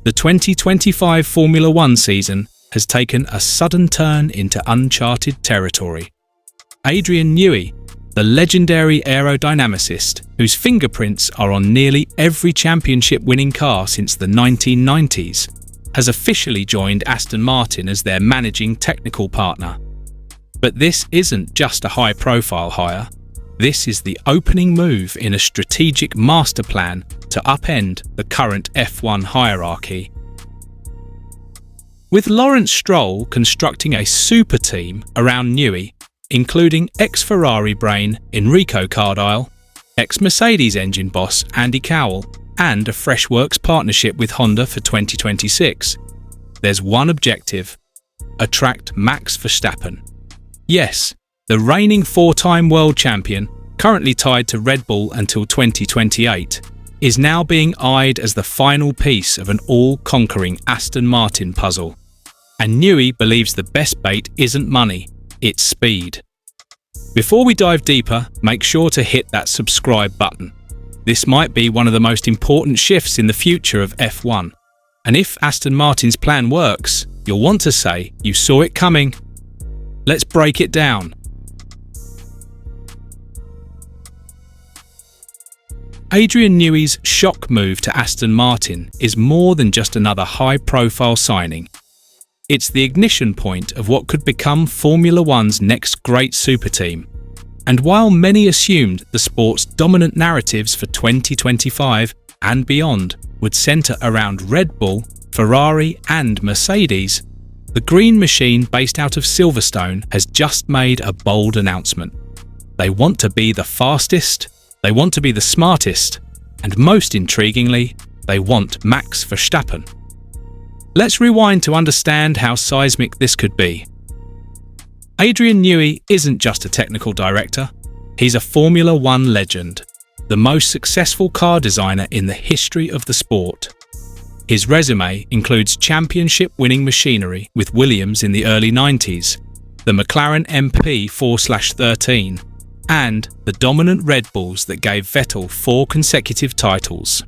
The 2025 Formula One season has taken a sudden turn into uncharted territory. Adrian Newey, the legendary aerodynamicist whose fingerprints are on nearly every championship-winning car since the 1990s, has officially joined Aston Martin as their managing technical partner. But this isn't just a high-profile hire. This is the opening move in a strategic master plan to upend the current F1 hierarchy. With Lawrence Stroll constructing a super team around Newey, including ex-Ferrari brain Enrico Cardile, ex-Mercedes engine boss Andy Cowell, and a Freshworks partnership with Honda for 2026, there's one objective: attract Max Verstappen. Yes, the reigning four-time world champion, currently tied to Red Bull until 2028, is now being eyed as the final piece of an all-conquering Aston Martin puzzle. And Newey believes the best bait isn't money, it's speed. Before we dive deeper, make sure to hit that subscribe button. This might be one of the most important shifts in the future of F1. And if Aston Martin's plan works, you'll want to say you saw it coming. Let's break it down. Adrian Newey's shock move to Aston Martin is more than just another high-profile signing. It's the ignition point of what could become Formula One's next great super team. And while many assumed the sport's dominant narratives for 2025 and beyond would centre around Red Bull, Ferrari and Mercedes, the green machine based out of Silverstone has just made a bold announcement. They want to be the fastest, they want to be the smartest, and most intriguingly, they want Max Verstappen. Let's rewind to understand how seismic this could be. Adrian Newey isn't just a technical director, he's a Formula One legend, the most successful car designer in the history of the sport. His resume includes championship-winning machinery with Williams in the early 90s, the McLaren MP4/13, and the dominant Red Bulls that gave Vettel 4 consecutive titles.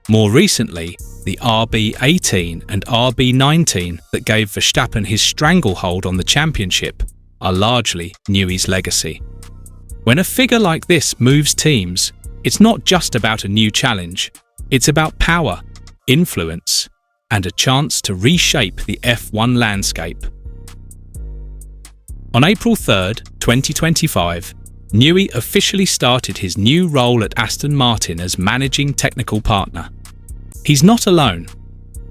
More recently, the RB18 and RB19 that gave Verstappen his stranglehold on the championship are largely Newey's legacy. When a figure like this moves teams, it's not just about a new challenge, it's about power, influence, and a chance to reshape the F1 landscape. On April 3rd, 2025, Newey officially started his new role at Aston Martin as managing technical partner. He's not alone.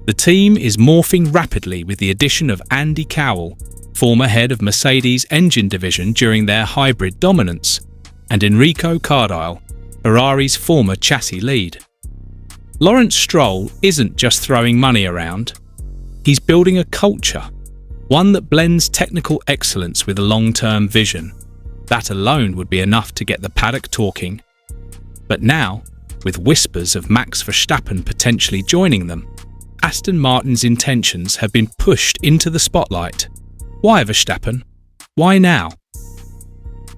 The team is morphing rapidly with the addition of Andy Cowell, former head of Mercedes' engine division during their hybrid dominance, and Enrico Cardile, Ferrari's former chassis lead. Lawrence Stroll isn't just throwing money around. He's building a culture, one that blends technical excellence with a long-term vision. That alone would be enough to get the paddock talking. But now, with whispers of Max Verstappen potentially joining them, Aston Martin's intentions have been pushed into the spotlight. Why Verstappen? Why now?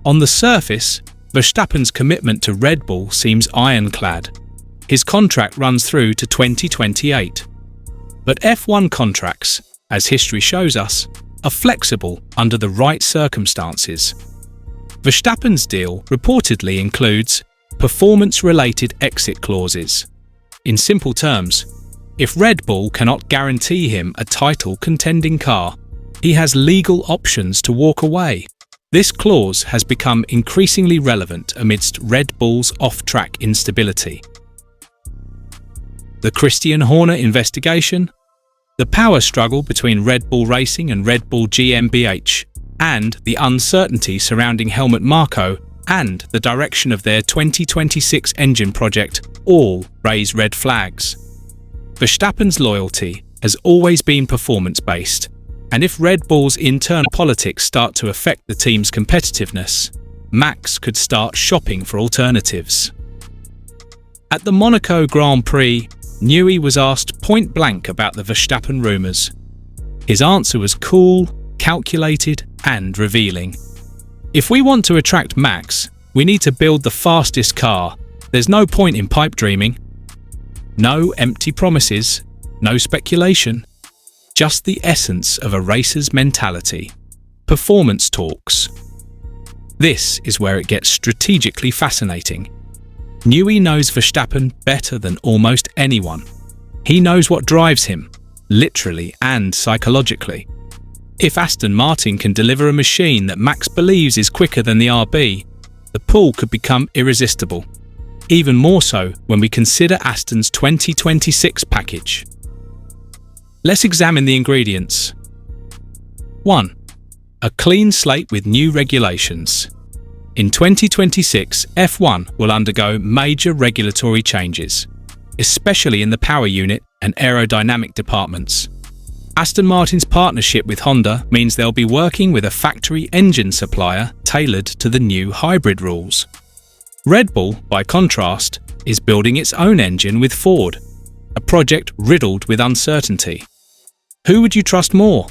On the surface, Verstappen's commitment to Red Bull seems ironclad. His contract runs through to 2028. But F1 contracts, as history shows us, are flexible under the right circumstances. Verstappen's deal reportedly includes performance-related exit clauses. In simple terms, if Red Bull cannot guarantee him a title-contending car, he has legal options to walk away. This clause has become increasingly relevant amidst Red Bull's off-track instability. The Christian Horner investigation, the power struggle between Red Bull Racing and Red Bull GmbH, and the uncertainty surrounding Helmut Marko and the direction of their 2026 engine project all raise red flags. Verstappen's loyalty has always been performance-based, and if Red Bull's internal politics start to affect the team's competitiveness, Max could start shopping for alternatives. At the Monaco Grand Prix, Newey was asked point-blank about the Verstappen rumours. His answer was cool, calculated, and revealing. If we want to attract Max, we need to build the fastest car. There's no point in pipe dreaming. No empty promises, No speculation. Just the essence of a racer's mentality. Performance talks. This is where it gets strategically fascinating. Newey knows Verstappen better than almost anyone. He knows what drives him, literally and psychologically. If Aston Martin can deliver a machine that Max believes is quicker than the RB, the pull could become irresistible. Even more so when we consider Aston's 2026 package. Let's examine the ingredients. 1. A clean slate with new regulations. In 2026, F1 will undergo major regulatory changes, especially in the power unit and aerodynamic departments. Aston Martin's partnership with Honda means they'll be working with a factory engine supplier tailored to the new hybrid rules. Red Bull, by contrast, is building its own engine with Ford, a project riddled with uncertainty. Who would you trust more?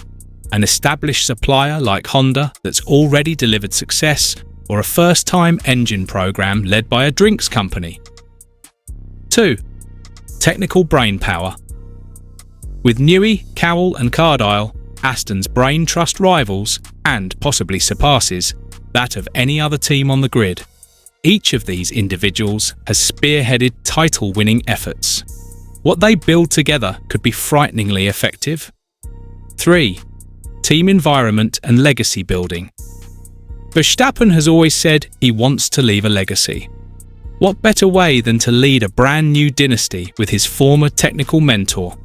An established supplier like Honda that's already delivered success, or a first-time engine program led by a drinks company? 2. Technical brainpower. With Newey, Cowell and Cardile, Aston's brain trust rivals, and possibly surpasses, that of any other team on the grid. Each of these individuals has spearheaded title-winning efforts. What they build together could be frighteningly effective. 3. Team environment and legacy building. Verstappen has always said he wants to leave a legacy. What better way than to lead a brand new dynasty with his former technical mentor?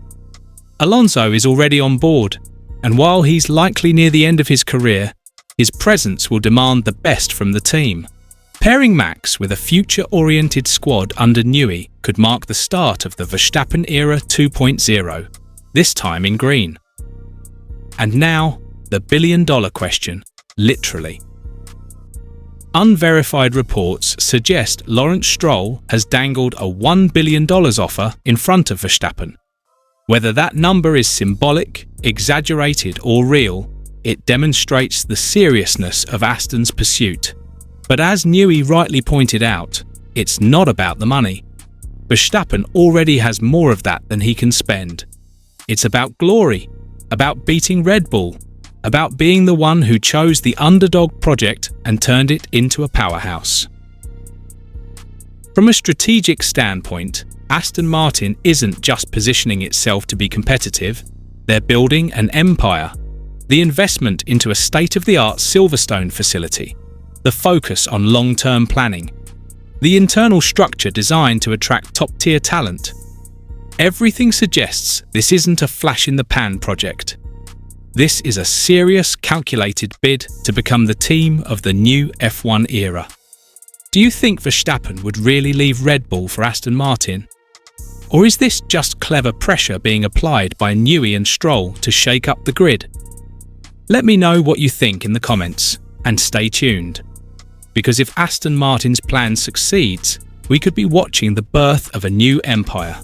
Alonso is already on board, and while he's likely near the end of his career, his presence will demand the best from the team. Pairing Max with a future-oriented squad under Newey could mark the start of the Verstappen era 2.0, this time in green. And now, the billion-dollar question, literally. Unverified reports suggest Lawrence Stroll has dangled a $1 billion offer in front of Verstappen. Whether that number is symbolic, exaggerated or real, it demonstrates the seriousness of Aston's pursuit. But as Newey rightly pointed out, it's not about the money. Verstappen already has more of that than he can spend. It's about glory, about beating Red Bull, about being the one who chose the underdog project and turned it into a powerhouse. From a strategic standpoint, Aston Martin isn't just positioning itself to be competitive, they're building an empire. The investment into a state-of-the-art Silverstone facility, the focus on long-term planning, the internal structure designed to attract top-tier talent. Everything suggests this isn't a flash-in-the-pan project. This is a serious, calculated bid to become the team of the new F1 era. Do you think Verstappen would really leave Red Bull for Aston Martin? Or is this just clever pressure being applied by Newey and Stroll to shake up the grid? Let me know what you think in the comments, and stay tuned. Because if Aston Martin's plan succeeds, we could be watching the birth of a new empire.